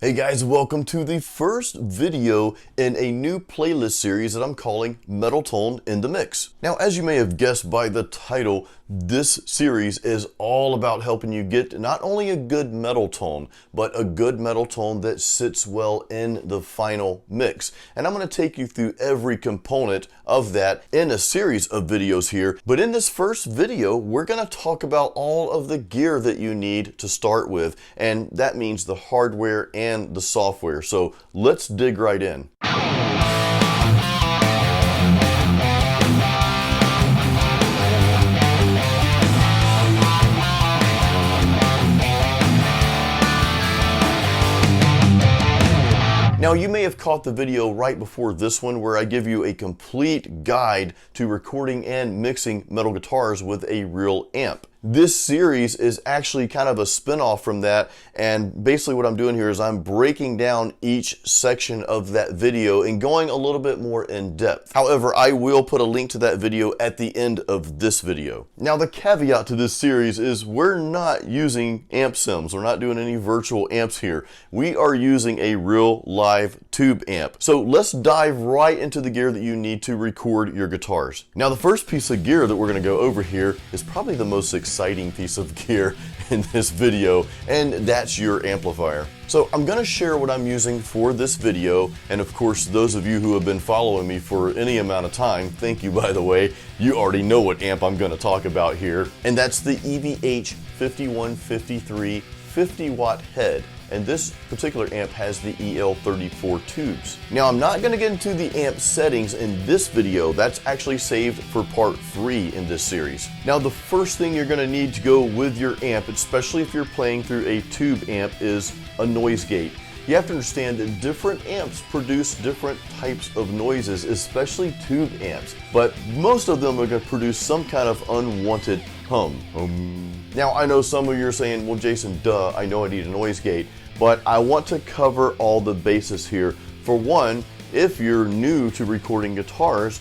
Hey guys, welcome to the first video in a new playlist series that I'm calling Metal Tone in the Mix. Now, as you may have guessed by the title, this series is all about helping you get not only a good metal tone, but a good metal tone that sits well in the final mix. And I'm going to take you through every component of that in a series of videos here. But in this first video, we're going to talk about all of the gear that you need to start with. And that means the hardware and the software. So let's dig right in. Now, you may have caught the video right before this one where I give you a complete guide to recording and mixing metal guitars with a real amp. This series is actually kind of a spin-off from that, and basically what I'm doing here is I'm breaking down each section of that video and going a little bit more in depth. However, I will put a link to that video at the end of this video. Now, the caveat to this series is we're not using amp sims. We're not doing any virtual amps here. We are using a real live tube amp. So let's dive right into the gear that you need to record your guitars. Now, the first piece of gear that we're going to go over here is probably the most exciting piece of gear in this video, and that's your amplifier. So I'm going to share what I'm using for this video, and of course those of you who have been following me for any amount of time, thank you by the way, you already know what amp I'm going to talk about here, and that's the EVH 5153 50 watt head. And this particular amp has the EL34 tubes. Now, I'm not going to get into the amp settings in this video. That's actually saved for part 3 in this series. Now, the first thing you're going to need to go with your amp, especially if you're playing through a tube amp, is a noise gate. You have to understand that different amps produce different types of noises, especially tube amps, but most of them are going to produce some kind of unwanted hum. Now, I know some of you are saying, well, Jason, duh, I know I need a noise gate, but I want to cover all the bases here. For one, if you're new to recording guitars,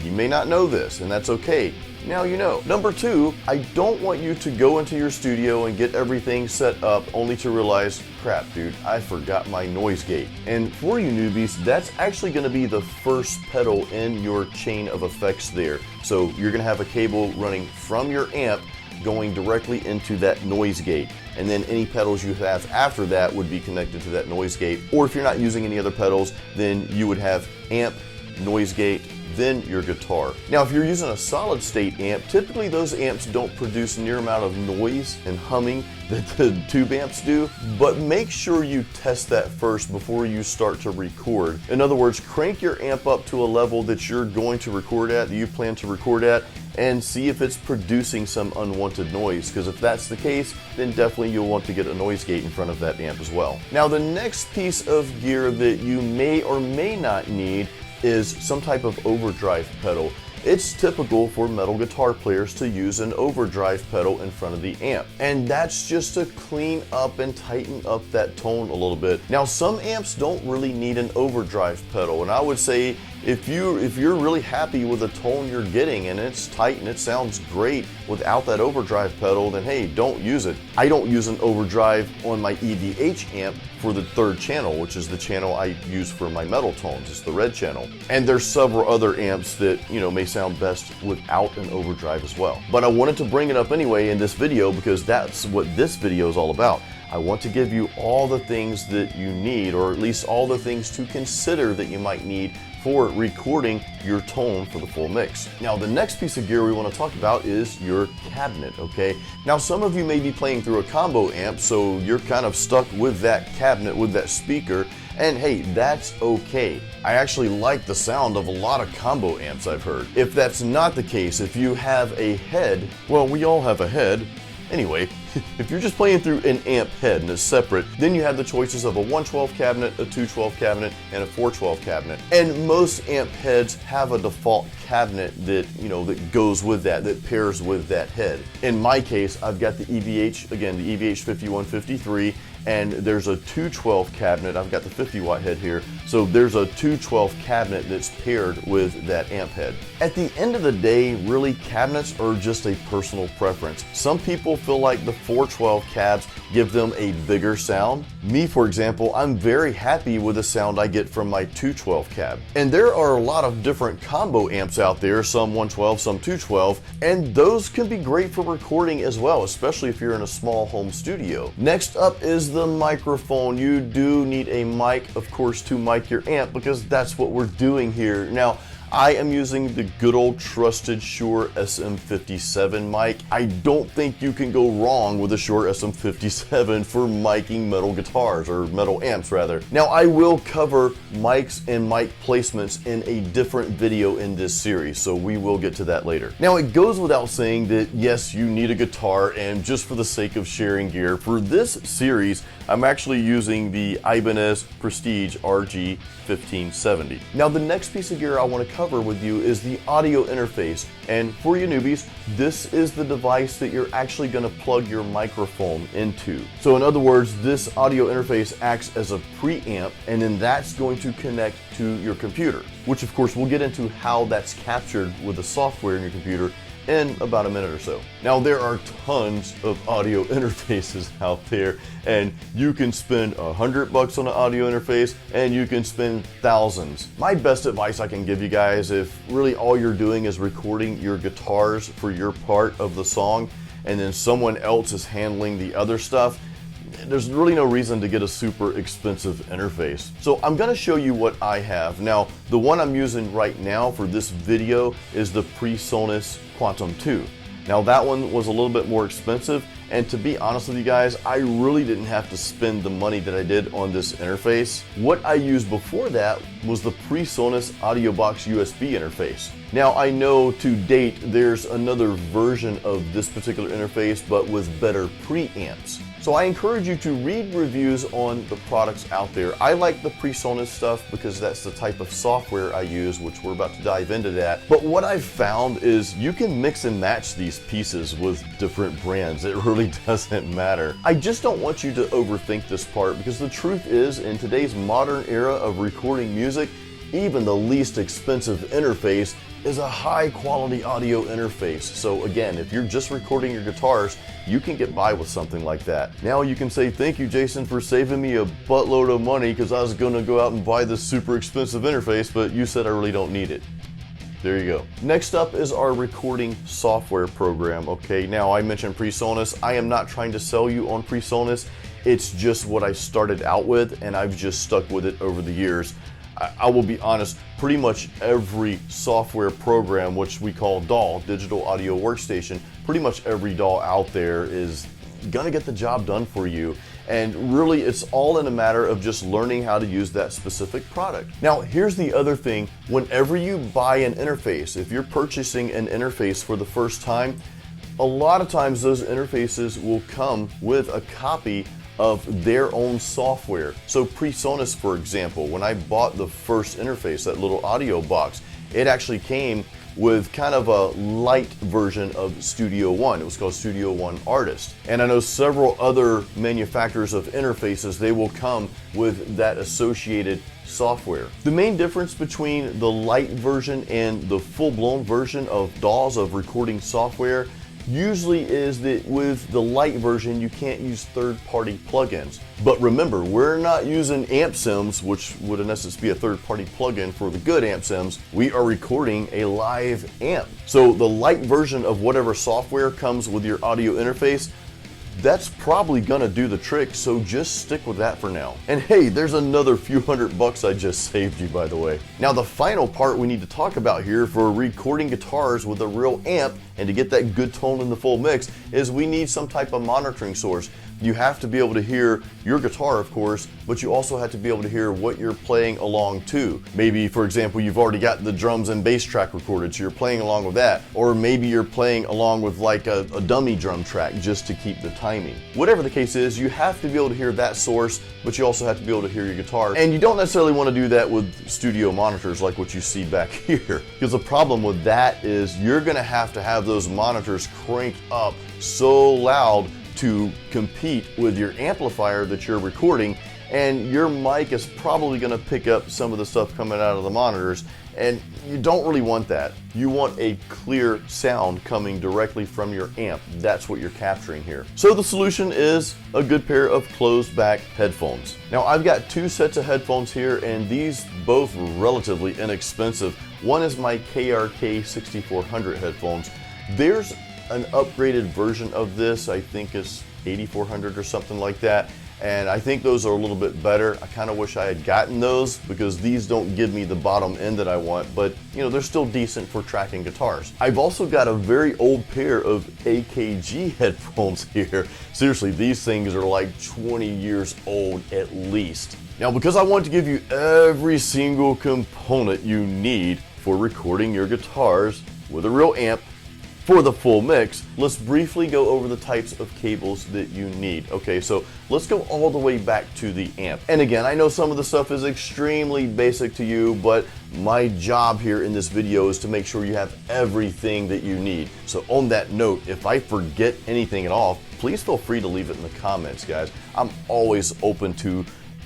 you may not know this, and that's okay. Now you know. Number two, I don't want you to go into your studio and get everything set up only to realize, crap, dude, I forgot my noise gate. And for you newbies, that's actually going to be the first pedal in your chain of effects there. So you're going to have a cable running from your amp going directly into that noise gate, and then any pedals you have after that would be connected to that noise gate. Or if you're not using any other pedals, then you would have amp, noise gate, then your guitar. Now, if you're using a solid state amp, typically those amps don't produce near amount of noise and humming that the tube amps do, but make sure you test that first before you start to record. In other words, crank your amp up to a level that you're going to record at, that you plan to record at, and see if it's producing some unwanted noise, because if that's the case, then definitely you'll want to get a noise gate in front of that amp as well. Now, the next piece of gear that you may or may not need is some type of overdrive pedal. It's typical for metal guitar players to use an overdrive pedal in front of the amp, and that's just to clean up and tighten up that tone a little bit. Now, some amps don't really need an overdrive pedal, and I would say if you're really happy with the tone you're getting and it's tight and it sounds great without that overdrive pedal, then hey, don't use it. I don't use an overdrive on my EVH amp for the third channel, which is the channel I use for my metal tones. It's the red channel. And there's several other amps that, you know, may sound best without an overdrive as well. But I wanted to bring it up anyway in this video because that's what this video is all about. I want to give you all the things that you need, or at least all the things to consider that you might need for recording your tone for the full mix. Now, the next piece of gear we want to talk about is your cabinet, okay? Now, some of you may be playing through a combo amp, so you're kind of stuck with that cabinet, with that speaker, and hey, that's okay. I actually like the sound of a lot of combo amps I've heard. If that's not the case, if you have a head, well, we all have a head. Anyway, if you're just playing through an amp head and it's separate, then you have the choices of a 112 cabinet, a 212 cabinet, and a 412 cabinet. And most amp heads have a default cabinet that, you know, that goes with that pairs with that head. In my case, I've got the EVH, again, the EVH 5153, and there's a 212 cabinet. I've got the 50 watt head here, so there's a 212 cabinet that's paired with that amp head. At the end of the day, really, cabinets are just a personal preference. Some people feel like the 412 cabs give them a bigger sound. Me, for example, I'm very happy with the sound I get from my 212 cab. And there are a lot of different combo amps out there, some 112, some 212, and those can be great for recording as well, especially if you're in a small home studio. Next up is the microphone. You do need a mic, of course, to mic your amp, because that's what we're doing here. Now, I am using the good old trusted Shure SM57 mic. I don't think you can go wrong with a Shure SM57 for miking metal guitars, or metal amps rather. Now, I will cover mics and mic placements in a different video in this series, so we will get to that later. Now, it goes without saying that yes, you need a guitar, and just for the sake of sharing gear, for this series, I'm actually using the Ibanez Prestige RG 1570. Now, the next piece of gear I want to cover with you is the audio interface, and for you newbies, this is the device that you're actually going to plug your microphone into. So in other words, this audio interface acts as a preamp, and then that's going to connect to your computer, which of course we'll get into how that's captured with the software in your computer in about a minute or so. Now, there are tons of audio interfaces out there, and you can spend $100 on an audio interface and you can spend thousands. My best advice I can give you guys, if really all you're doing is recording your guitars for your part of the song and then someone else is handling the other stuff, there's really no reason to get a super expensive interface. So I'm going to show you what I have. Now, the one I'm using right now for this video is the PreSonus Quantum 2. Now, that one was a little bit more expensive, and to be honest with you guys, I really didn't have to spend the money that I did on this interface. What I used before that was the PreSonus AudioBox USB interface. Now, I know to date there's another version of this particular interface, but with better preamps. So I encourage you to read reviews on the products out there. I like the PreSonus stuff because that's the type of software I use, which we're about to dive into that. But what I've found is you can mix and match these pieces with different brands. It really doesn't matter. I just don't want you to overthink this part, because the truth is, in today's modern era of recording music, even the least expensive interface is a high quality audio interface. So again, if you're just recording your guitars, you can get by with something like that. Now you can say, thank you, Jason, for saving me a buttload of money, because I was going to go out and buy this super expensive interface, but you said I really don't need it. There you go. Next up is our recording software program. Okay, now I mentioned PreSonus. I am not trying to sell you on PreSonus. It's just what I started out with, and I've just stuck with it over the years. I will be honest, pretty much every software program, which we call DAW, Digital Audio Workstation, pretty much every DAW out there is gonna get the job done for you. And really, it's all in a matter of just learning how to use that specific product. Now, here's the other thing. Whenever you buy an interface, if you're purchasing an interface for the first time, a lot of times those interfaces will come with a copy of their own software. So PreSonus, for example, when I bought the first interface, that little audio box, it actually came with kind of a light version of Studio One. It was called Studio One Artist. And I know several other manufacturers of interfaces, they will come with that associated software. The main difference between the light version and the full-blown version of DAWs, of recording software, usually is that with the light version, you can't use third-party plugins. But remember, we're not using amp sims, which would in essence be a third-party plugin for the good amp sims. We are recording a live amp. So the light version of whatever software comes with your audio interface, that's probably gonna do the trick, so just stick with that for now. And hey, there's another few $100 I just saved you, by the way. Now, the final part we need to talk about here for recording guitars with a real amp and to get that good tone in the full mix is we need some type of monitoring source. You have to be able to hear your guitar, of course, but you also have to be able to hear what you're playing along to. Maybe, for example, you've already got the drums and bass track recorded, so you're playing along with that. Or maybe you're playing along with like a dummy drum track just to keep the timing. Whatever the case is, you have to be able to hear that source, but you also have to be able to hear your guitar. And you don't necessarily want to do that with studio monitors like what you see back here. Because the problem with that is you're going to have those monitors cranked up so loud to compete with your amplifier that you're recording, and your mic is probably going to pick up some of the stuff coming out of the monitors, and you don't really want that. You want a clear sound coming directly from your amp. That's what you're capturing here. So the solution is a good pair of closed back headphones. Now I've got two sets of headphones here, and these both relatively inexpensive. One is my KRK 6400 headphones. There's an upgraded version of this, I think it's 8400 or something like that. And I think those are a little bit better. I kind of wish I had gotten those because these don't give me the bottom end that I want, but you know, they're still decent for tracking guitars. I've also got a very old pair of AKG headphones here. Seriously, these things are like 20 years old at least. Now, because I want to give you every single component you need for recording your guitars with a real amp for the full mix, let's briefly go over the types of cables that you need. Okay, so let's go all the way back to the amp. And again, I know some of the stuff is extremely basic to you, but my job here in this video is to make sure you have everything that you need. So on that note, if I forget anything at all, please feel free to leave it in the comments, guys. I'm always open to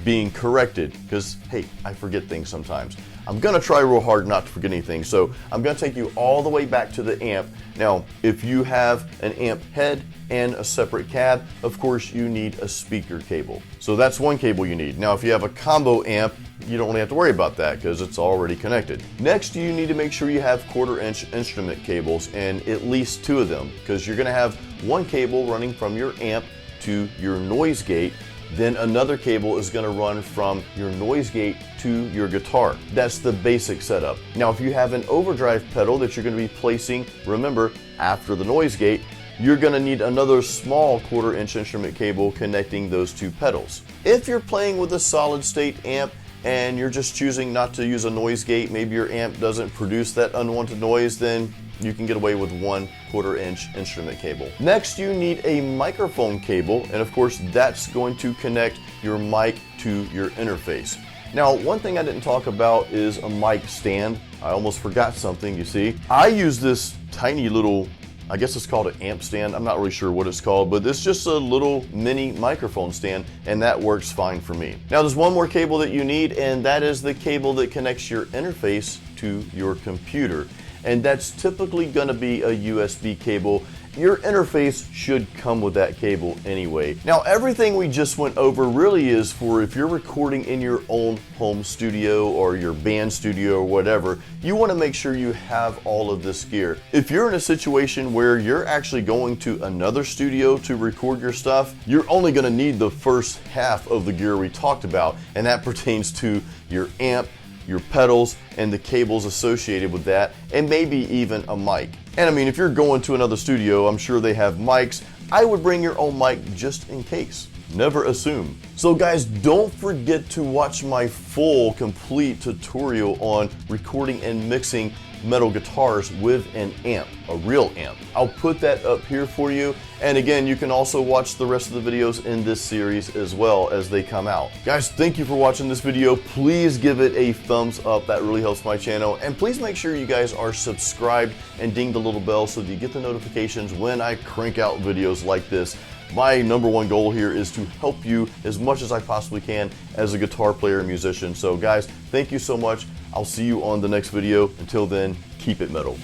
being corrected because, hey, I forget things sometimes. I'm gonna try real hard not to forget anything, so I'm gonna take you all the way back to the amp. Now, if you have an amp head and a separate cab, of course you need a speaker cable. So that's one cable you need. Now, if you have a combo amp, you don't really have to worry about that because it's already connected. Next, you need to make sure you have 1/4-inch instrument cables, and at least two of them, because you're gonna have one cable running from your amp to your noise gate. Then another cable is going to run from your noise gate to your guitar. That's the basic setup. Now, if you have an overdrive pedal that you're going to be placing, remember, after the noise gate, you're going to need another small 1/4-inch instrument cable connecting those two pedals. If you're playing with a solid state amp and you're just choosing not to use a noise gate, maybe your amp doesn't produce that unwanted noise, then you can get away with 1/4-inch instrument cable. Next, you need a microphone cable, and of course that's going to connect your mic to your interface. Now, one thing I didn't talk about is a mic stand. I almost forgot something, you see. I use this tiny little, I guess it's called an amp stand. I'm not really sure what it's called, but it's just a little mini microphone stand, and that works fine for me. Now, there's one more cable that you need, and that is the cable that connects your interface to your computer. And that's typically going to be a USB cable. Your interface should come with that cable anyway. Now, everything we just went over really is for if you're recording in your own home studio or your band studio or whatever, you want to make sure you have all of this gear. If you're in a situation where you're actually going to another studio to record your stuff, you're only going to need the first half of the gear we talked about, and that pertains to your amp, your pedals, and the cables associated with that, and maybe even a mic. And I mean, if you're going to another studio, I'm sure they have mics. I would bring your own mic just in case. Never assume. So guys, don't forget to watch my full, complete tutorial on recording and mixing metal guitars with an amp, a real amp. I'll put that up here for you. And again, you can also watch the rest of the videos in this series as well as they come out. Guys, thank you for watching this video. Please give it a thumbs up. That really helps my channel. And please make sure you guys are subscribed and ding the little bell so that you get the notifications when I crank out videos like this. My #1 goal here is to help you as much as I possibly can as a guitar player and musician. So guys, thank you so much. I'll see you on the next video. Until then, keep it metal.